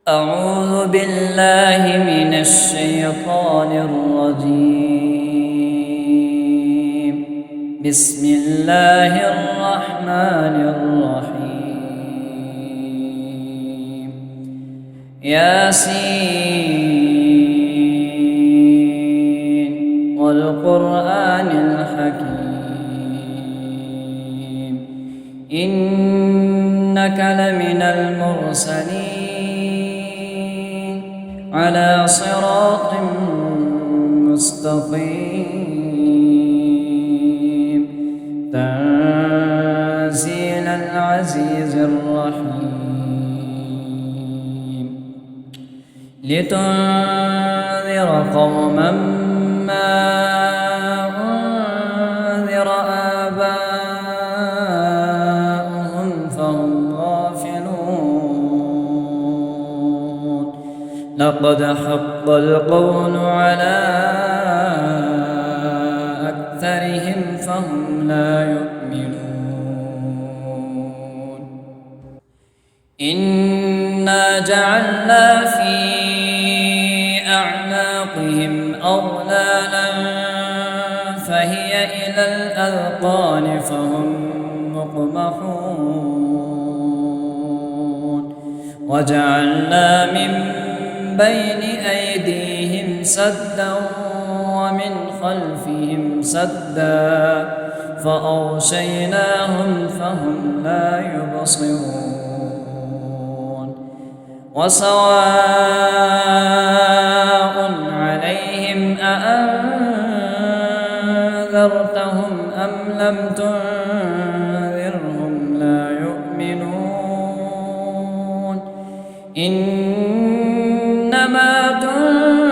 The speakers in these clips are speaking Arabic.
أعوذ بالله من الشيطان الرجيم. بسم الله الرحمن الرحيم. ياسين والقرآن الحكيم إنك لمن المرسلين على صراط مستقيم تنزيل العزيز الرحيم لتنذر قوما ما أنذر آباؤهم فهم غافلون لقد حق القول على أكثرهم فهم لا يؤمنون إنا جعلنا في أعناقهم أغلالا فهي إلى الأذقان فهم مقمحون وجعلنا من بين أيديهم سدا ومن خلفهم سدا فأغشيناهم فهم لا يبصرون وسواء عليهم أأنذرتهم أم لم تنذرهم لا يؤمنون إنما تنذر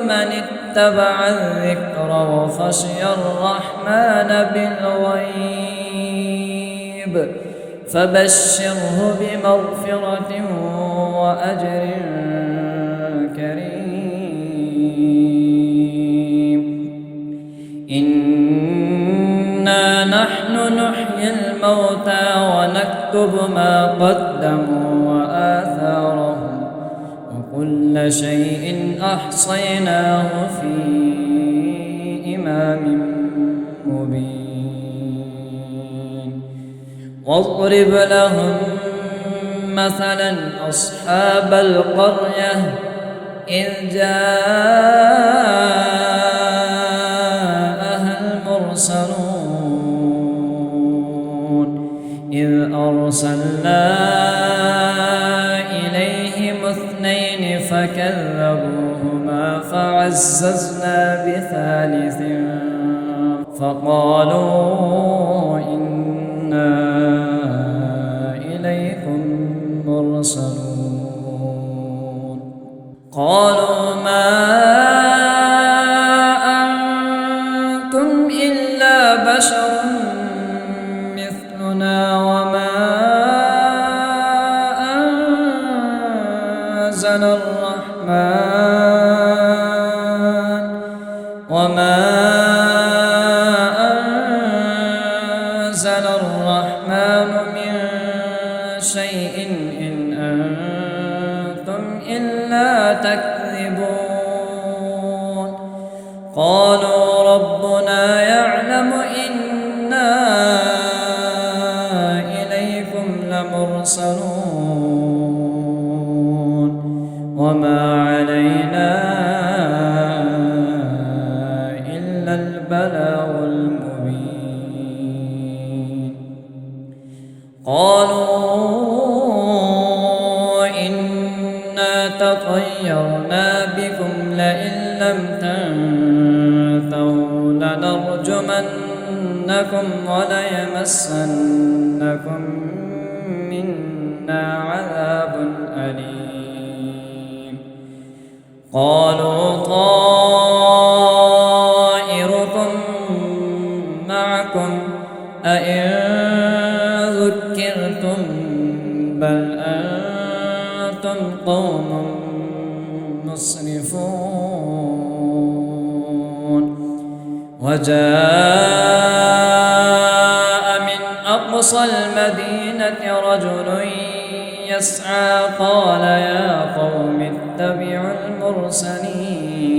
من اتبع الذكر وخشي الرحمن بالغيب فبشره بمغفرة وأجر كريم إنا نحن نحيي الموتى ونكتب ما قدموا وآثارهم وكل شيء أحصيناه في إمام مبين واضرب لهم مثلا أصحاب القرية إذ جاءها المرسلون إذ أرسلنا إليهم اثنين فكذبوهما فعززنا بثالث فقالوا إنا إليكم مرسلون قالوا ما أنتم إلا بشر مثلنا وما أنزل الرحمن من شيء إن أنتم إلا تكذبون قالوا ربنا يعلم إنا إليكم لمرسلون وما علينا إلا البلاغ المبين قالوا إنا تطيرنا بكم لئن لم تنتهوا لنرجمنكم وليمسنكم منا عذاب أليم قالوا طائركم معكم أئن ذكرتم بل أنتم قوم مسرفون وجاء من أقصى المدينة رجل يسعى قال يا قوم اتبعوا المرسلين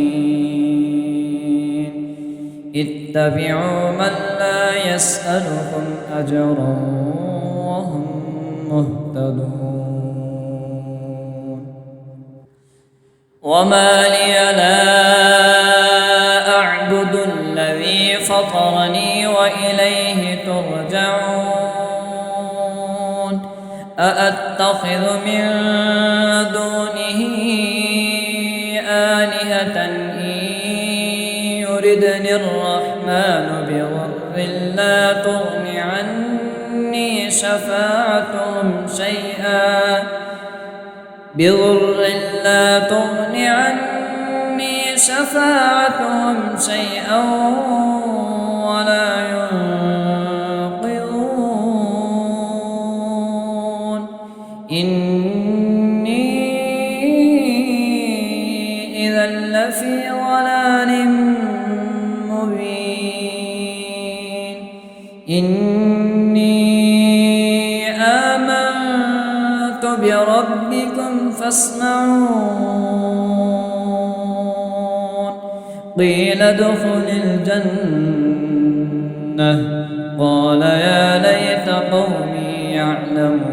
اتبعوا من لا يسألكم أجرا وهم مهتدون وما لي لا أعبد الذي فطرني وإليه ترجعون أأتخذ من دونه آلهة إن يردني الرحمن بضر لا تغن عني شفاعتهم شيئا ولا ينقذون إني إذا لفي ضلال مبين إني آمنت بربكم فاسمعون قيل ادخل الجنة قال يا ليت قومي يعلمون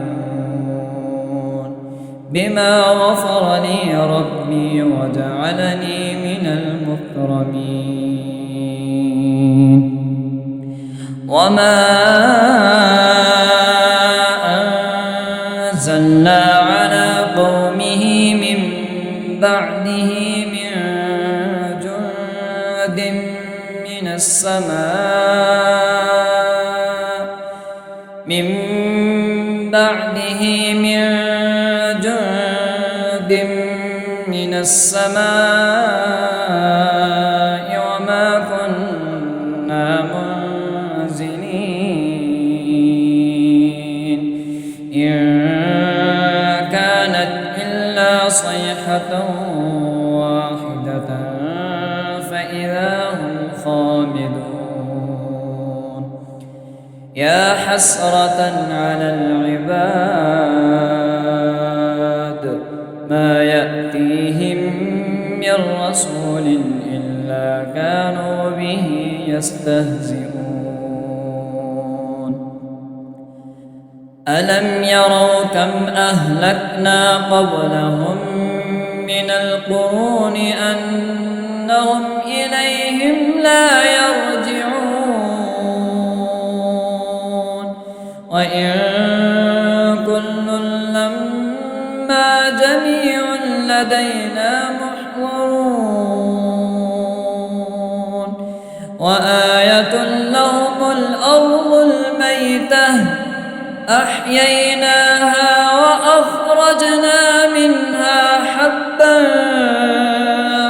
بما غفر لي ربي وجعلني من المكرمين وما أنزلنا على قومه من بعده من جند من السماء وما كنا منزلين إن كانت إلا صيحة واحدة فإذا هم خامدون يا حسرة على العباد ما يأتيهم من رسول إلا كانوا به يستهزئون ألم يروا كم أهلكنا قبلهم من القرون أنهم إليهم لا يرجعون وإن كل لما جميع لدينا محضرون وآية لهم الأرض الميتة أحييناها وأخرجنا منها حبا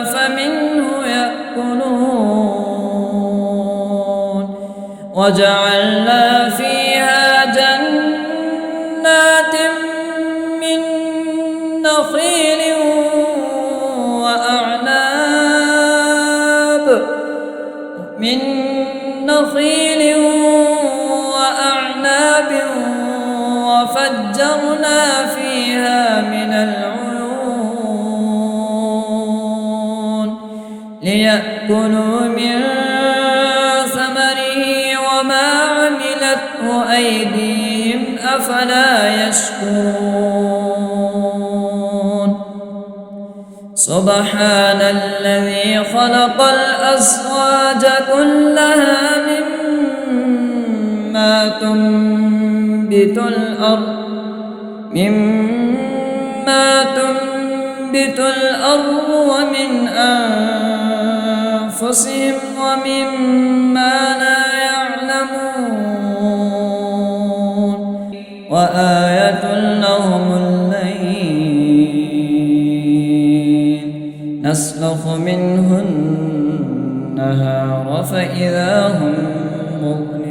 فمنه يأكلون وجعلنا فيها جنات من نخيل وأعناب وفجرنا فيها من العيون ليأكلوا من ثمره وما عملته أيديهم أفلا يشكرون سبحان الذي خلق الأزواج كلها مما تنبت الأرض ومن أنفسهم ومما لا يعلمون وآية لهم الليل نسلخ منه النهار فإذا هم مظلمون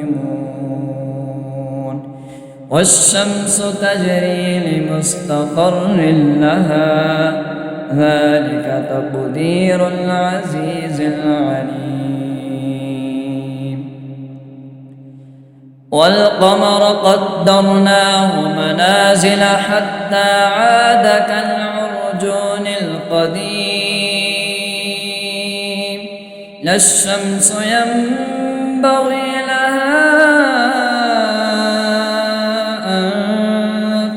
والشمس تجري لمستقر لها ذلك تقدير العزيز العليم والقمر قدرناه منازل حتى عاد كالعرجون القديم لا الشمس ينبغي لها أن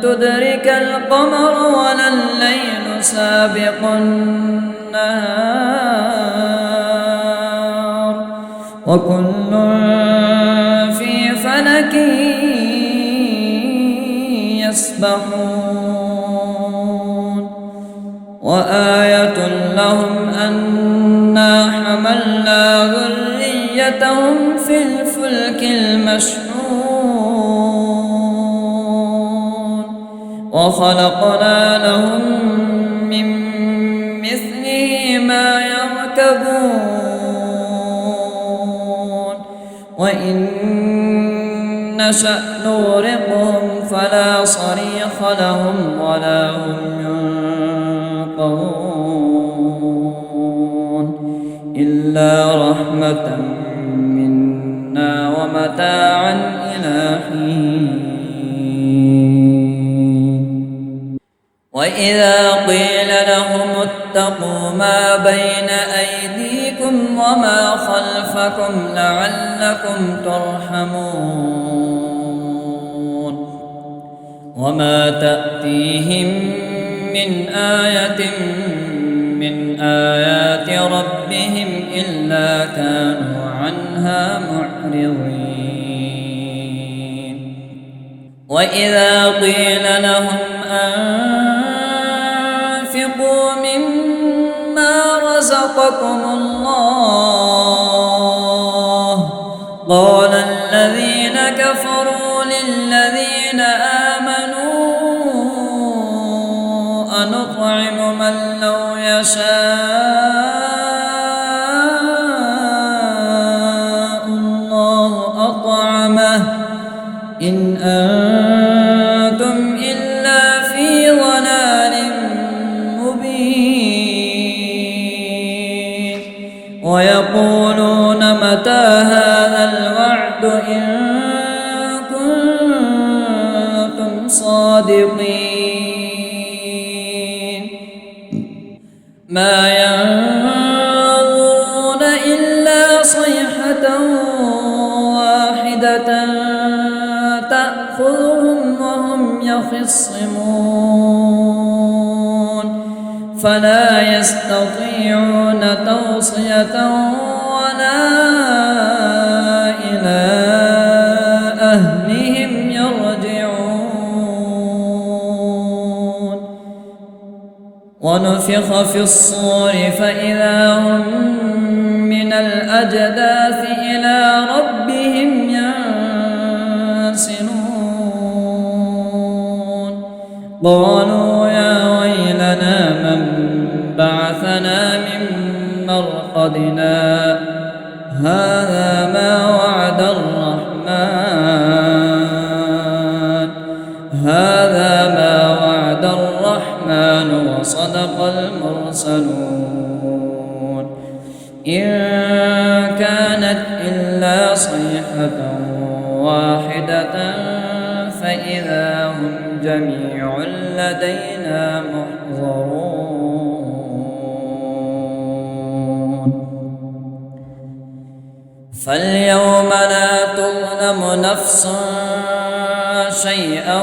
تدرك القمر ولا الليل سابق النهار وكل في فلك يسبحون وآية لهم أنا حملنا ذريتهم في الفلك المشحون وخلقنا لهم من مثله ما يركبون وإن نشأ نغرقهم فلا صريخ لهم ولا هم ينقذون إلا رحمة منا ومتاعا إلى حين وإذا قيل لهم اتقوا ما بين أيديكم وما خلفكم لعلكم ترحمون وما تأتيهم من آية من آيات ربهم إلا كانوا عنها معرضين وإذا قيل لهم أنفقوا مما رزقكم الله قال الذين كفروا للذين آمنوا أنطعم من لو يشاء الله أطعمه إن أنتم إلا في ضلال مبين ويقولون متى هذا الوعد إن كنتم صادقين ما ينظرون إلا صيحة واحدة تأخذهم وهم يخصمون فلا يستطيعون توصية ولا إلى أهلهم يرجعون ونفخ في الصور فإذا هم من الأجداث إلى ربهم ينسلون قالوا يا ويلنا من بعثنا من مرقدنا هذا ما وعد الرحمن وصدق المرسلون إن كانت إلا صيحة واحدة فإذا هم جميع لدينا محضرون فاليوم لا تظلم نفس شيئا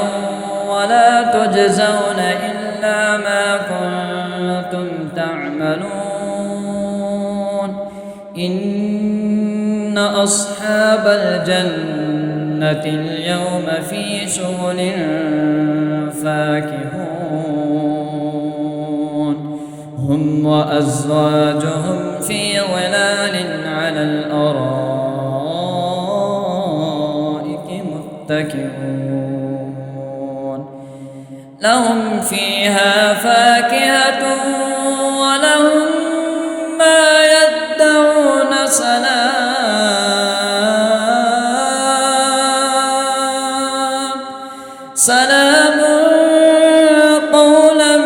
ولا تجزون إلا ما كنتم تعملون إن أصحاب الجنة اليوم في شغل فاكهون هم وأزواجهم في ظلال على الأرائك متكئون لهم فيها فاكهة ولهم ما يدعون سلام قولا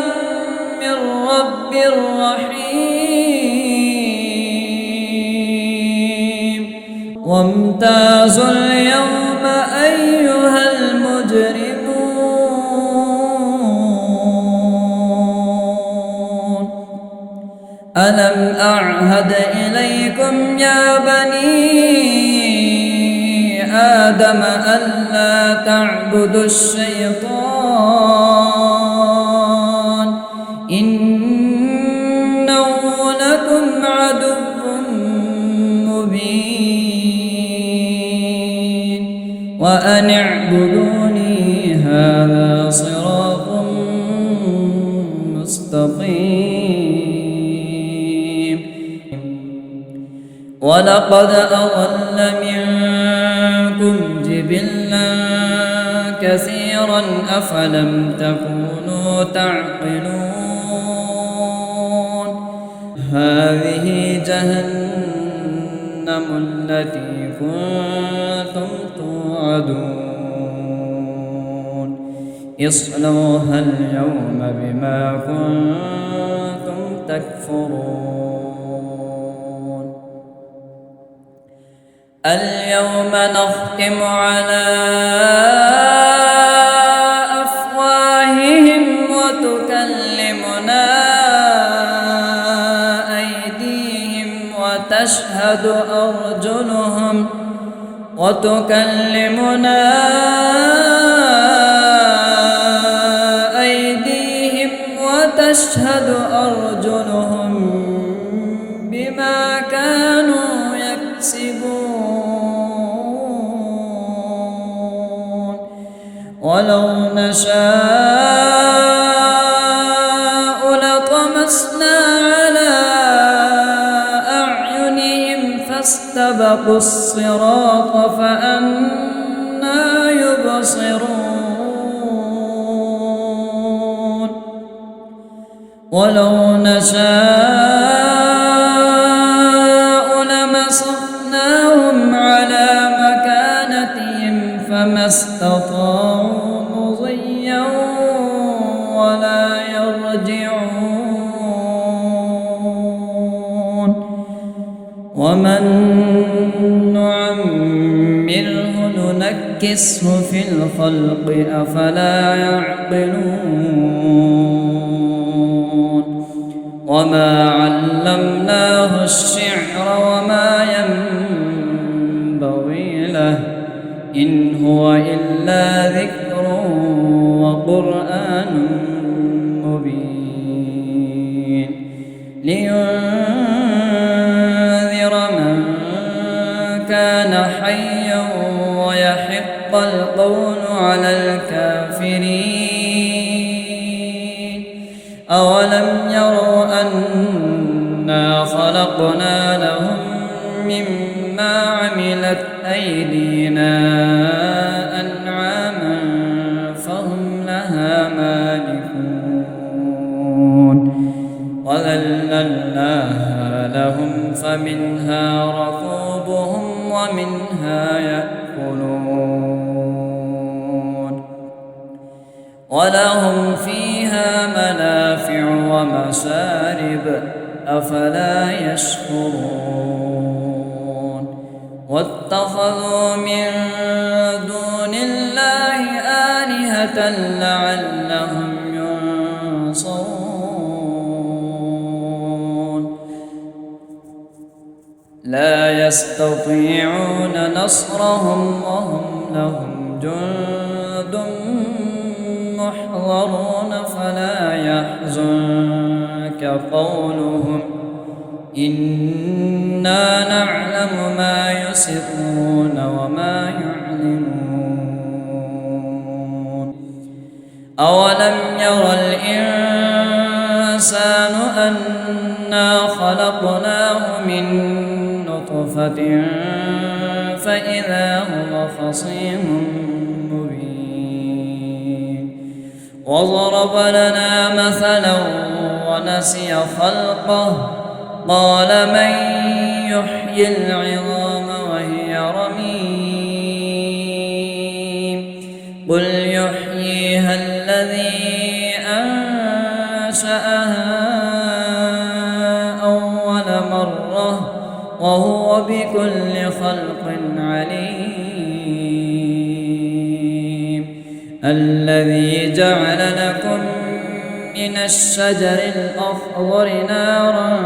من رب رحيم وامتازوا اليوم أيها المجرمون ألم أعهد إليكم يا بني آدم ألا تعبدوا الشيطان إنه لكم عدو مبين وأن اعبدوني هذا صراط مستقيم ولقد أضل منكم جبلا كثيرا أفلم تكونوا تعقلون هذه جهنم التي كنتم توعدون اصلوها اليوم بما كنتم تكفرون اليوم نختم على أفواههم وتكلمنا أيديهم وتشهد أرجلهم بما كانوا يكسبون ولو نشاء لطمسنا على أعينهم فاستبقوا الصراط فأنى يبصرون ولو نشاء لمسخناهم على مكانتهم فما استطاعوا مضيا ولا يرجعون ومن نعمره ننكسه في الخلق أفلا يعقلون وما علمناه الشعر وما ينبغي له إن هو إلا ذكر وقرآن مبين لينذر من كان حيا ويحق القول على الكافرين أولم يروا أنا خلقنا لهم مما عملت أيدينا أنعاما فهم لها مالكون وذللناها لهم فمنها ركوبهم ومنها يأكلون ولهم فيها منافع ومشارب أفلا يشكرون واتخذوا من دون الله آلهة لعلهم ينصرون لا يستطيعون نصرهم وهم لهم جند محضرون فلا يحزنك قولهم إنا نعلم ما يسرون وما يعلنون أولم ير الإنسان أنا خلقناه من نطفة فإذا هو خصيم مبين وضرب لنا مثلا ونسي خلقه قال من يحيي العظام وهي رميم قل يحييها الذي أنشأها أول مرة وهو بكل خلق عليم الذي جعل لكم من الشجر الأخضر نارا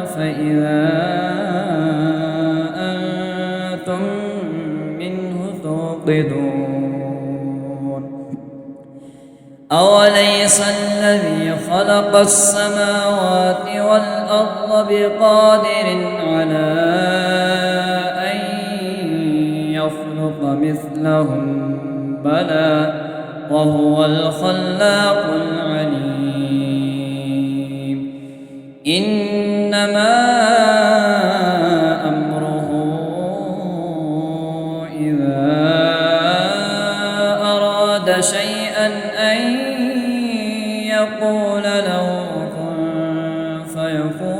فإذا أنتم منه توقدون أوليس الذي خلق السماوات والأرض بقادر على أن يخلق مثلهم بلى وهو الخلاق العليم إنما أمره إذا أراد شيئا أن يقول له كن فيكون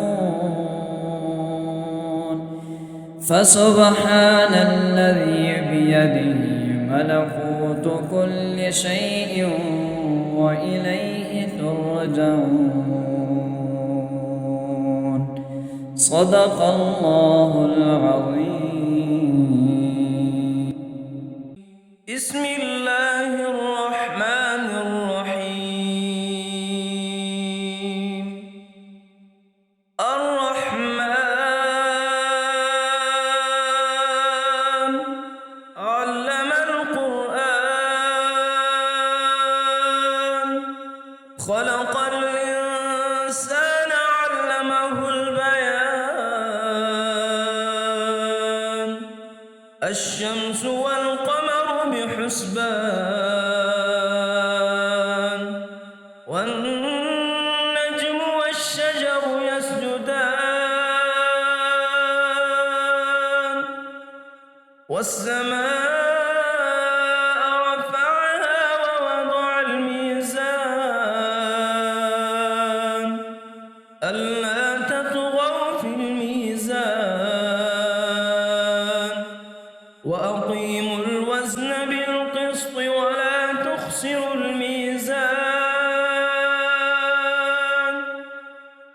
فسبحان الذي بيده ملكوت كل شيء وإليه ترجعون صدق الله العظيم. بسم الله الرحمن الرحيم. الرحمن علم القرآن خلق الإنسان علمه البيان الشمس والقمر بحسبان والنجم والشجر يسجدان والسماء رفعها ووضع الميزان ألا تطغوا في الميزان وأقيموا الوزن بالقسط ولا تخسروا الميزان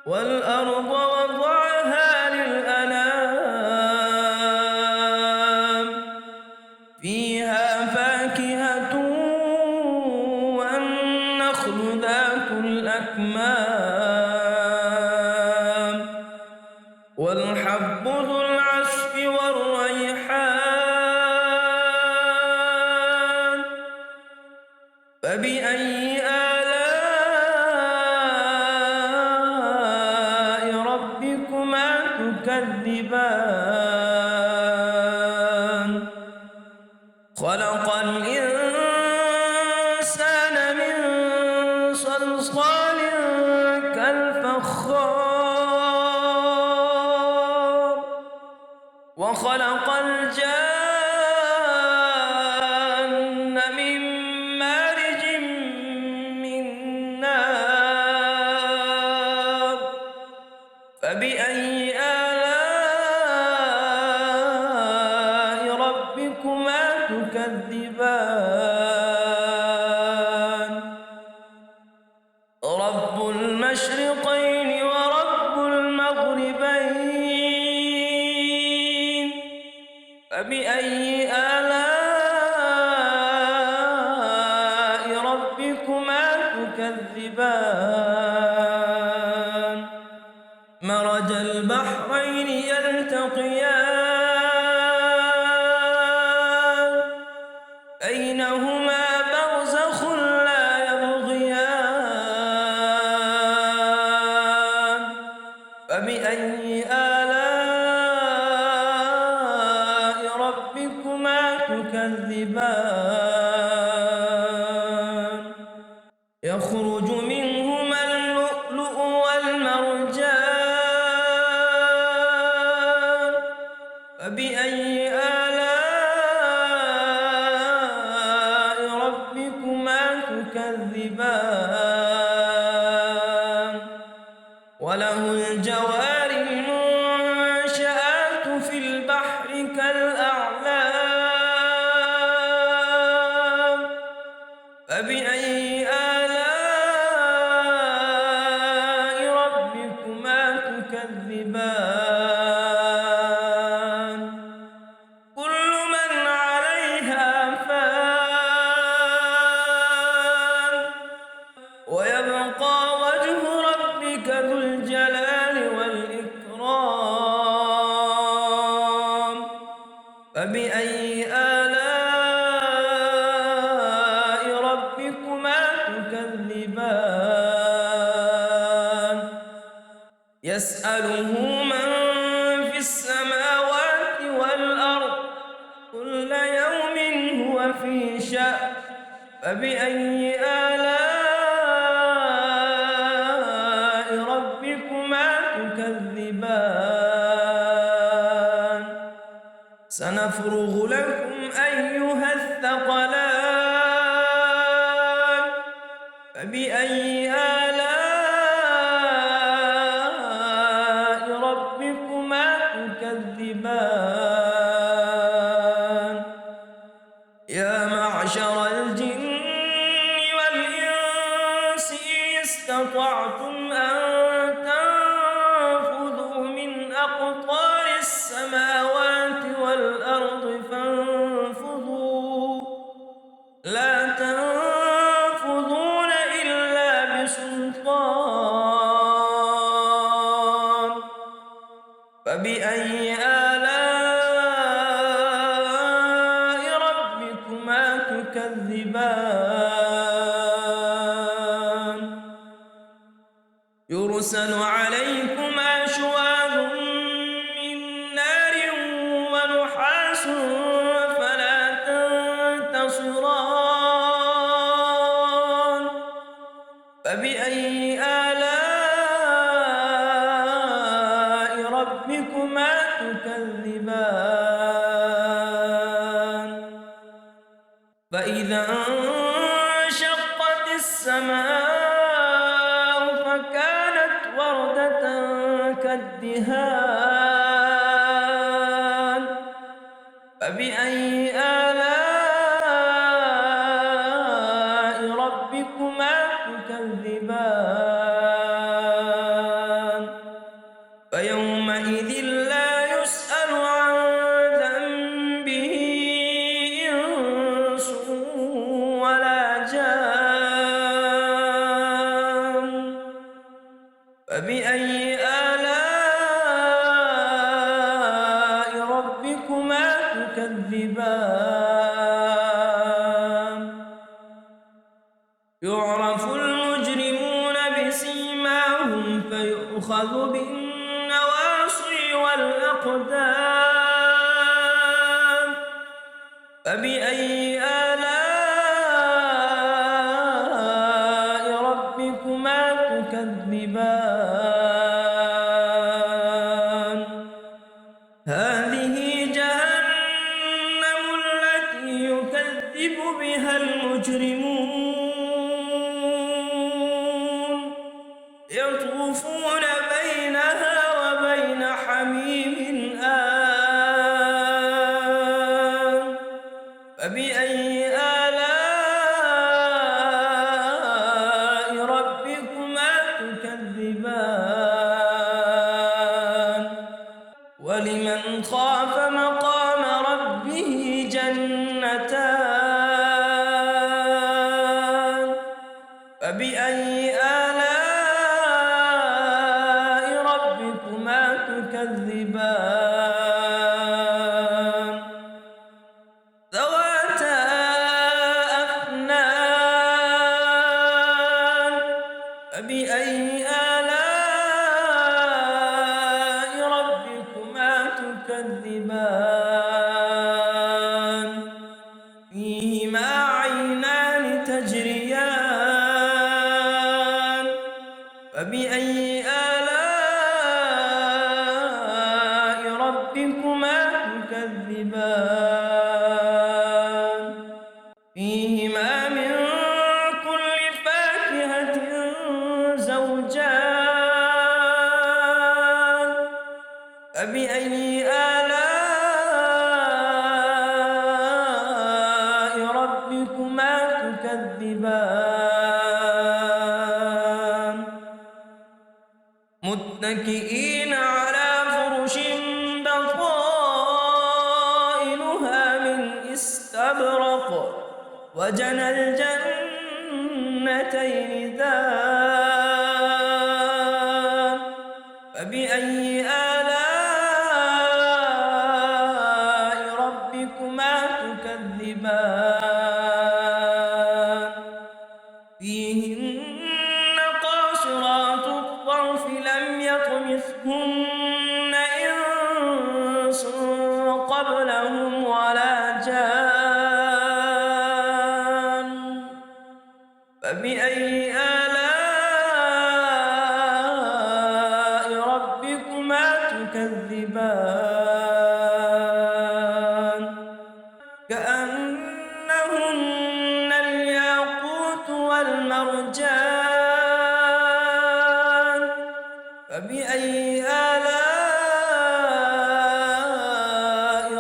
والأرض وضعها للأنام فيها فاكهة والنخل ذات الأكمام والحب ذو العصف والريحان فبأي آلاء ربكما تكذبان خلق الإنسان من صلصال كالفخار وخلق الجان من مارج من نار فبأي آلاء ربكما تكذبان رب المشرقين ورب المغربين فبأي آلاء ربكما تكذبان مرج البحرين يلتقيان بينهما برزخ لا يبغيان فبأي آلاء ربكما تكذبان يخرج منهما اللؤلؤ والمرجان فبأي آلاء ربكما تكذبان وله الجوار المنشآت في البحر كالأعلام فبأي آلاء ربكما تكذبان كل من عليها فان يسأله من في السماوات والأرض كل يوم هو في شأن فبأي آلاء ربكما تكذبان سنفرغ لكم أيها الثقلان فبأي آلاء ربكما تكذبان يا معشر الجن والإنس إن استطعتم أن تنفذوا من أقطار السماوات والأرض فانفذوا لا تنفذون إلا بسلطان فبأي آلاء ربكما تكذبان يرسل عليكما شواظ من نار ونحاس فلا تنتصران فبأي آلاء ربكما تكذبان فإذا انشقت السماء فكانت وردة كالدهان فبأي آلاء ربكما تكذبان فيومئذ لا يسأل عن ذنبه إنس ولا جان فبأي آلاء ربكما تكذبان يعرف المجرمون بسيماهم فيؤخذ بالنواصي والأقدام فبأي آلاء ربكما تكذبان هذه جهنم التي يكذب بها المجرمون يطوفون بينها وبين حميم آن فبأي آلاء ربكما تكذبان ولمن خاف مقام ربه جنتان فبأي آلاء ربكما تكذبان ذواتا أفنان فبأي آلاء ربكما تكذبان فيهما عينان تجريان فبأي آلاء ربكما تكذبان فيهما من كل فاكهة زوجان فبأي آلاء ربكما تكذبان متكئين على فرش بطائنها من استبرق وجنى الجنتين دان فبأي آلاء ربكما تكذبان فيهن قاصرات الطرف لم يطمثهن يطمثهن إنس قبلهم ولا جان فبأي آلاء ربكما تكذبان كأنهن الياقوت والمرجان فبأي آلاء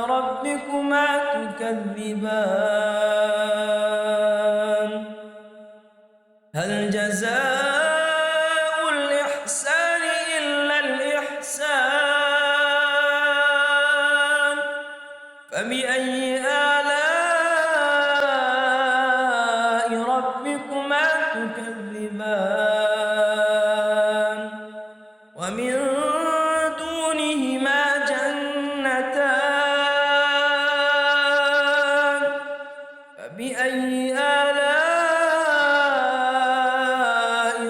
ربكما تكذبان هل جزاء الإحسان إلا الإحسان فبأي آلاء ربكما تكذبان ومن دونهما جنتان فبأي آلاء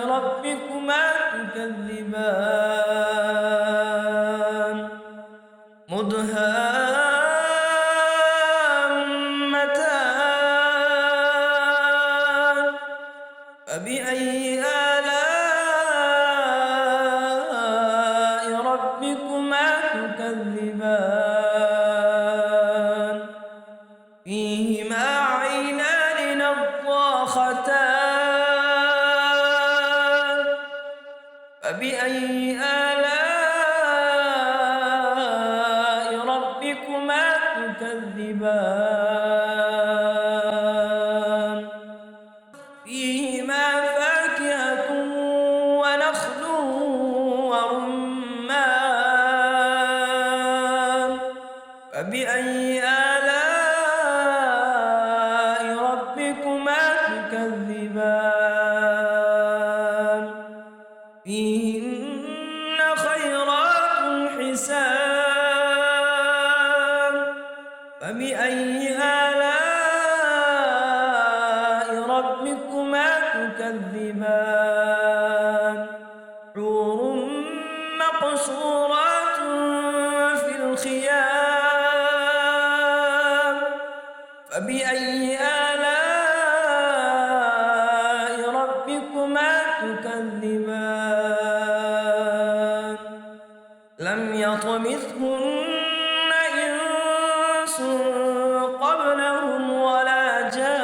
ربكما تكذبان مدهامتان فبأي آلاء ربكما تكذبان فيهما عينان نضاختان فبأي آلاء ربكما تكذبان فيهما فاكهة ونخل ورمان فبأي آلاء ربكما تكذبان فيهن خيرات حسان فبأي آلاء ربكما تكذبان حور مقصورات في الخيام فبأي آلاء ربكما تكذبان لم يطمثهن إنس قبلهم ولا جان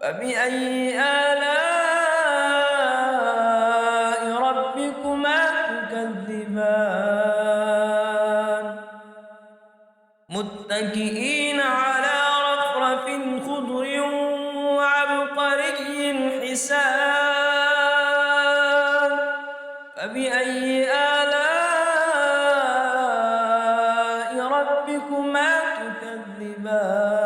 فبأي آلاء ربكما تكذبان متكئين على رفرف خضر وعبقري حسان فبأي آلاء ربكما تكذبان